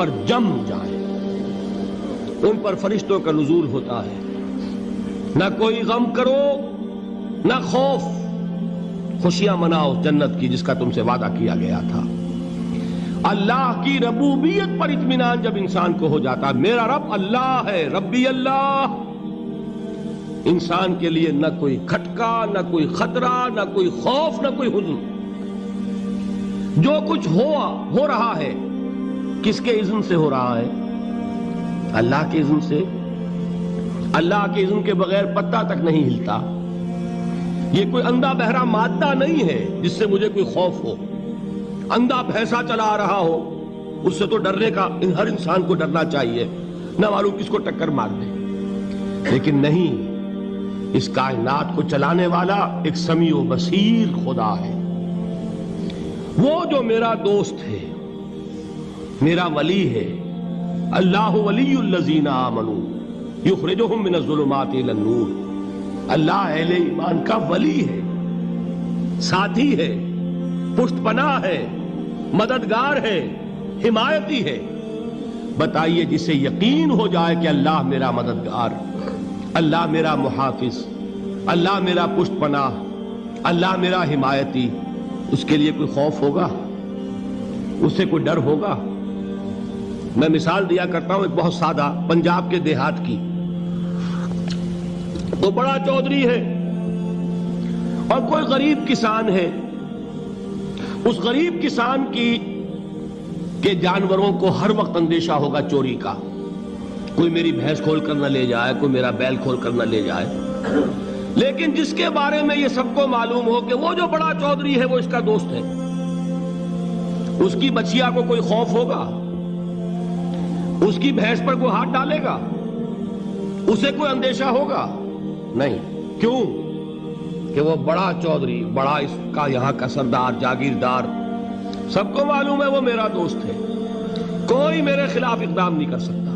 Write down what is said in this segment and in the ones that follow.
پر جم جائیں، ان پر فرشتوں کا نزول ہوتا ہے۔ نہ کوئی غم کرو نہ خوف، خوشیاں مناؤ جنت کی جس کا تم سے وعدہ کیا گیا تھا۔ اللہ کی ربوبیت پر اطمینان جب انسان کو ہو جاتا، میرا رب اللہ ہے، ربی اللہ، انسان کے لیے نہ کوئی کھٹکا، نہ کوئی خطرہ، نہ کوئی خوف، نہ کوئی حزن۔ جو کچھ ہو رہا ہے کس کے اذن سے ہو رہا ہے؟ اللہ کے اذن سے۔ اللہ کے اذن کے بغیر پتہ تک نہیں ہلتا۔ یہ کوئی اندھا بہرا مادہ نہیں ہے جس سے مجھے کوئی خوف ہو۔ اندھا بھینسا چلا آ رہا ہو اس سے تو ڈرنے کا ہر انسان کو ڈرنا چاہیے، نہ معلوم کس کو ٹکر مار دے۔ لیکن نہیں، اس کائنات کو چلانے والا ایک سمیع و بصیر خدا ہے، وہ جو میرا دوست ہے، میرا ولی ہے۔ اللہ ولی الذین آمنوا یخرجہم من الظلمات الی النور۔ اللہ اہل ایمان کا ولی ہے، ساتھی ہے، پشت پناہ ہے، مددگار ہے، حمایتی ہے۔ بتائیے جسے یقین ہو جائے کہ اللہ میرا مددگار، اللہ میرا محافظ، اللہ میرا پشت پناہ، اللہ میرا حمایتی، اس کے لیے کوئی خوف ہوگا؟ اس سے کوئی ڈر ہوگا؟ میں مثال دیا کرتا ہوں ایک بہت سادہ پنجاب کے دیہات کی۔ وہ بڑا چودھری ہے اور کوئی غریب کسان ہے۔ اس غریب کسان کے جانوروں کو ہر وقت اندیشہ ہوگا چوری کا، کوئی میری بھینس کھول کر نہ لے جائے، کوئی میرا بیل کھول کر نہ لے جائے۔ لیکن جس کے بارے میں یہ سب کو معلوم ہو کہ وہ جو بڑا چودھری ہے وہ اس کا دوست ہے، اس کی بچیا کو کوئی خوف ہوگا؟ اس کی بھینس پر کوئی ہاتھ ڈالے گا؟ اسے کوئی اندیشہ ہوگا؟ نہیں۔ کیوں؟ کہ وہ بڑا چودھری، بڑا اس کا یہاں کا سردار، جاگیردار، سب کو معلوم ہے وہ میرا دوست ہے، کوئی میرے خلاف اقدام نہیں کر سکتا۔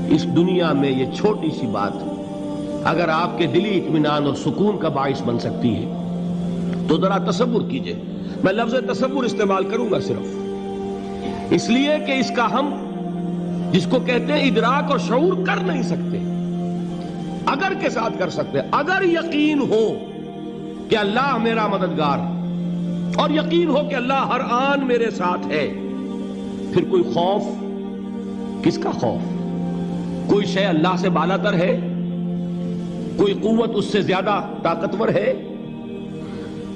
اس دنیا میں یہ چھوٹی سی بات اگر آپ کے دلی اطمینان اور سکون کا باعث بن سکتی ہے تو ذرا تصور کیجئے۔ میں لفظ تصور استعمال کروں گا صرف اس لیے کہ اس کا ہم جس کو کہتے ہیں ادراک اور شعور کر نہیں سکتے، اگر کے ساتھ کر سکتے۔ اگر یقین ہو کہ اللہ میرا مددگار اور یقین ہو کہ اللہ ہر آن میرے ساتھ ہے، پھر کوئی خوف؟ کس کا خوف؟ کوئی شے اللہ سے بالاتر ہے؟ کوئی قوت اس سے زیادہ طاقتور ہے؟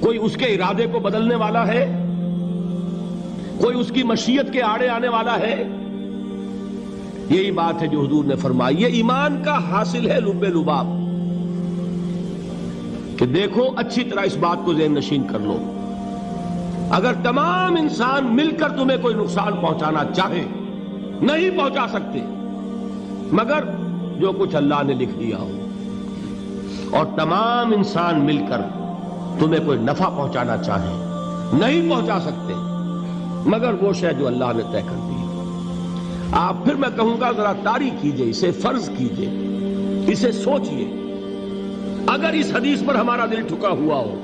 کوئی اس کے ارادے کو بدلنے والا ہے؟ کوئی اس کی مشیت کے آڑے آنے والا ہے؟ یہی بات ہے جو حضور نے فرمائی۔ یہ ایمان کا حاصل ہے لب لباب، کہ دیکھو اچھی طرح اس بات کو ذہن نشین کر لو، اگر تمام انسان مل کر تمہیں کوئی نقصان پہنچانا چاہے نہیں پہنچا سکتے مگر جو کچھ اللہ نے لکھ دیا ہو، اور تمام انسان مل کر تمہیں کوئی نفع پہنچانا چاہے نہیں پہنچا سکتے مگر وہ شے جو اللہ نے طے کر دی۔ آپ پھر میں کہوں گا ذرا طاری کیجئے، اسے فرض کیجئے، اسے سوچئے۔ اگر اس حدیث پر ہمارا دل ٹھکا ہوا ہو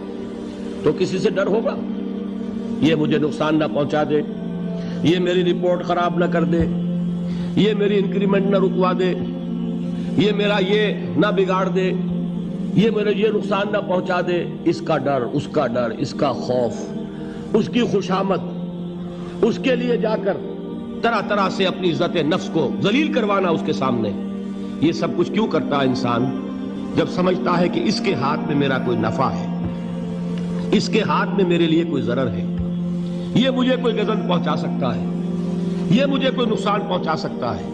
تو کسی سے ڈر ہوگا؟ یہ مجھے نقصان نہ پہنچا دے، یہ میری رپورٹ خراب نہ کر دے، یہ میری انکریمنٹ نہ رکوا دے، یہ میرا یہ نہ بگاڑ دے، یہ میرے یہ نقصان نہ پہنچا دے۔ اس کا ڈر، اس کا ڈر، اس کا خوف، اس کی خوشامد، اس کے لیے جا کر طرح طرح سے اپنی عزت نفس کو ذلیل کروانا اس کے سامنے، یہ سب کچھ کیوں کرتا ہے انسان؟ جب سمجھتا ہے کہ اس کے ہاتھ میں میرا کوئی نفع ہے، اس کے ہاتھ میں میرے لیے کوئی ضرر ہے، یہ مجھے کوئی غضب پہنچا سکتا ہے، یہ مجھے کوئی نقصان پہنچا سکتا ہے،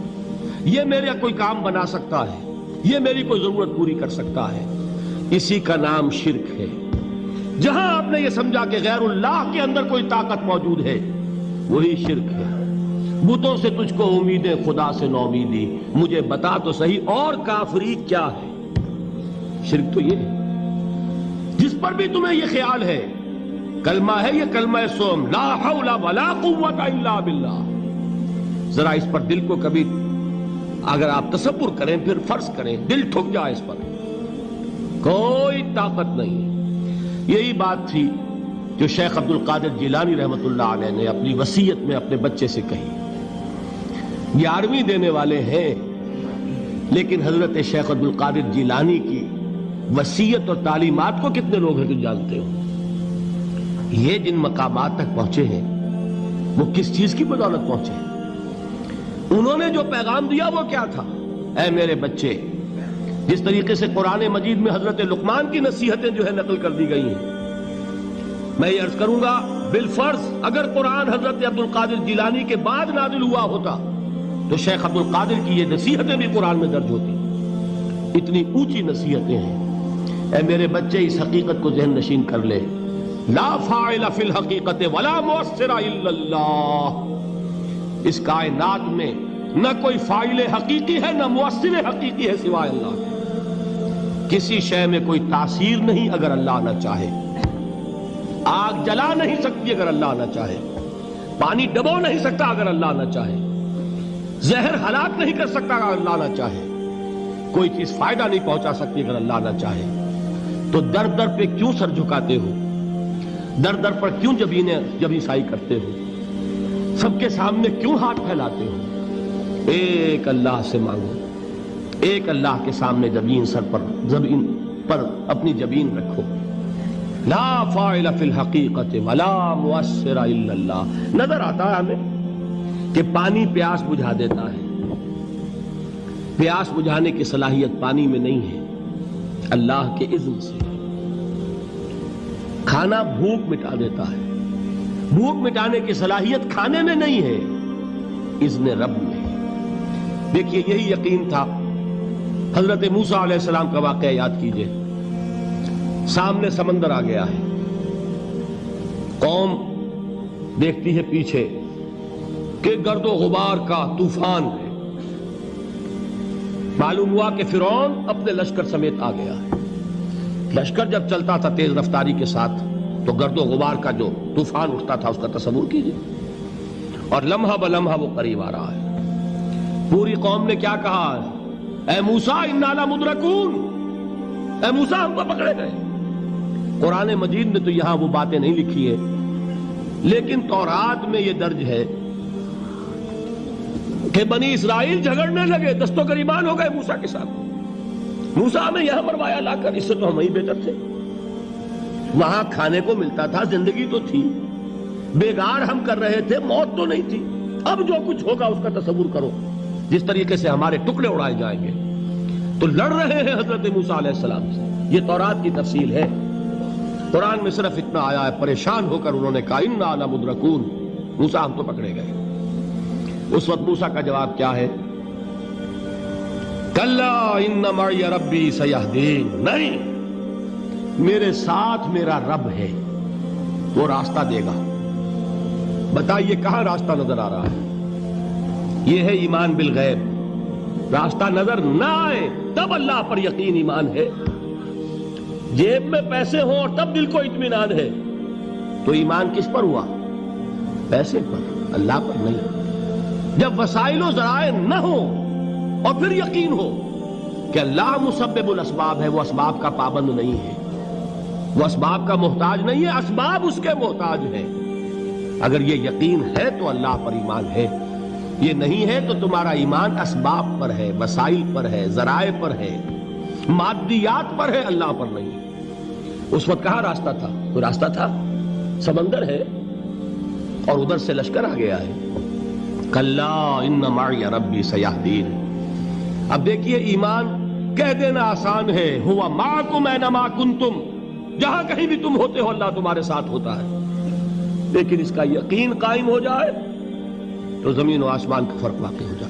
یہ میرا کوئی کام بنا سکتا ہے، یہ میری کوئی ضرورت پوری کر سکتا ہے، اسی کا نام شرک ہے۔ جہاں آپ نے یہ سمجھا کہ غیر اللہ کے اندر کوئی طاقت موجود ہے وہی شرک ہے۔ بتوں سے تجھ کو امیدیں، خدا سے نومیدی، مجھے بتا تو صحیح اور کافری کیا ہے؟ شرک تو یہ ہے۔ جس پر بھی تمہیں یہ خیال ہے، کلمہ ہے یہ کلمہ سوم، لا حول ولا قوت الا باللہ، ذرا اس پر دل کو کبھی اگر آپ تصور کریں، پھر فرض کریں، دل ٹھک جائے اس پر، کوئی طاقت نہیں۔ یہی بات تھی جو شیخ عبد القادر جیلانی رحمۃ اللہ علیہ نے اپنی وصیت میں اپنے بچے سے کہی 11ویں دینے والے ہیں، لیکن حضرت شیخ عبد القادر جیلانی کی وصیت اور تعلیمات کو کتنے لوگ ہیں تم جانتے ہو؟ یہ جن مقامات تک پہنچے ہیں وہ کس چیز کی بدولت پہنچے ہیں؟ انہوں نے جو پیغام دیا وہ کیا تھا؟ اے میرے بچے، جس طریقے سے قرآن مجید میں حضرت لقمان کی نصیحتیں جو ہے نقل کر دی گئی ہیں، میں یہ عرض کروں گا بالفرض اگر قرآن حضرت عبد القادر جیلانی کے بعد نازل ہوا ہوتا تو شیخ عبد القادر کی یہ نصیحتیں بھی قرآن میں درج ہوتی۔ اتنی اونچی نصیحتیں ہیں۔ اے میرے بچے، اس حقیقت کو ذہن نشین کر لے، لا فاعل فی الحقیقت ولا مؤثر الا اللہ۔ اس کائنات میں نہ کوئی فاعل حقیقی ہے نہ مؤثر حقیقی ہے سوائے اللہ کے۔ کسی شے میں کوئی تاثیر نہیں اگر اللہ نہ چاہے۔ آگ جلا نہیں سکتی اگر اللہ نہ چاہے، پانی ڈبو نہیں سکتا اگر اللہ نہ چاہے، زہر ہلاک نہیں کر سکتا اگر اللہ نہ چاہے، کوئی چیز فائدہ نہیں پہنچا سکتی اگر اللہ نہ چاہے۔ تو در در پہ کیوں سر جھکاتے ہو؟ در در پر کیوں جبیں سائی کرتے ہو؟ سب کے سامنے کیوں ہاتھ پھیلاتے ہو؟ ایک اللہ سے مانگو، ایک اللہ کے سامنے زمین پر اپنی جبین رکھو۔ لا فاعل فی الحقیقت ولا مؤثر الا اللہ۔ نظر آتا ہے ہمیں کہ پانی پیاس بجھا دیتا ہے، پیاس بجھانے کی صلاحیت پانی میں نہیں ہے، اللہ کے اذن سے۔ کھانا بھوک مٹا دیتا ہے، بھوک مٹانے کی صلاحیت کھانے میں نہیں ہے، اذن رب میں۔ دیکھیے یہی یقین تھا حضرت موسیٰ علیہ السلام کا واقعہ یاد کیجئے۔ سامنے سمندر آ گیا ہے، قوم دیکھتی ہے پیچھے کہ گرد و غبار کا طوفان ہے۔ معلوم ہوا کہ فرعون اپنے لشکر سمیت آ گیا ہے۔ لشکر جب چلتا تھا تیز رفتاری کے ساتھ تو گرد و غبار کا جو طوفان اٹھتا تھا اس کا تصور کیجئے، اور لمحہ بلمحہ وہ قریب آ رہا ہے۔ پوری قوم نے کیا کہا؟ اے موسیٰ انا لمدرکون، اے موسیٰ ہم کو پکڑے گئے۔ قرآن مجید نے تو یہاں وہ باتیں نہیں لکھی ہیں، لیکن تورات میں یہ درج ہے کہ بنی اسرائیل جھگڑنے لگے، دست و گریبان ہو گئے موسیٰ کے ساتھ۔ موسیٰ ہمیں یہاں مروایا لا کر، اس سے تو ہم وہیں بہتر تھے، وہاں کھانے کو ملتا تھا، زندگی تو تھی، بیگار ہم کر رہے تھے، موت تو نہیں تھی۔ اب جو کچھ ہوگا اس کا تصور کرو، جس طریقے سے ہمارے ٹکڑے اڑائے جائیں گے۔ تو لڑ رہے ہیں حضرت موسیٰ علیہ السلام سے۔ یہ تورات کی تفصیل ہے۔ قرآن میں صرف اتنا آیا ہے، پریشان ہو کر انہوں نے کہا انا لمدرکون، موسیٰ ہم تو پکڑے گئے۔ اس وقت موسیٰ کا جواب کیا ہے؟ کلا ان معی ربی سیہدین، نہیں، میرے ساتھ میرا رب ہے، وہ راستہ دے گا۔ بتائیے کہاں راستہ نظر آ رہا ہے؟ یہ ہے ایمان بالغیب۔ راستہ نظر نہ آئے تب اللہ پر یقین ایمان ہے۔ جیب میں پیسے ہوں اور تب دل کو اطمینان ہے تو ایمان کس پر ہوا؟ پیسے پر، اللہ پر نہیں۔ جب وسائل و ذرائع نہ ہوں اور پھر یقین ہو کہ اللہ مسبب الاسباب ہے، وہ اسباب کا پابند نہیں ہے، وہ اسباب کا محتاج نہیں ہے، اسباب اس کے محتاج ہیں۔ اگر یہ یقین ہے تو اللہ پر ایمان ہے، یہ نہیں ہے تو تمہارا ایمان اسباب پر ہے، وسائل پر ہے، ذرائع پر ہے، مادیات پر ہے، اللہ پر نہیں۔ اس وقت کہاں راستہ تھا؟ کوئی راستہ تھا؟ سمندر ہے اور ادھر سے لشکر آ گیا ہے۔ کلا ان معی ربی سیہدین۔ اب دیکھیے ایمان کہہ دینا آسان ہے، ہوا معکم اینما کنتم، جہاں کہیں بھی تم ہوتے ہو اللہ تمہارے ساتھ ہوتا ہے، لیکن اس کا یقین قائم ہو جائے تو زمین و آسمان کا فرق واقع ہو جائے۔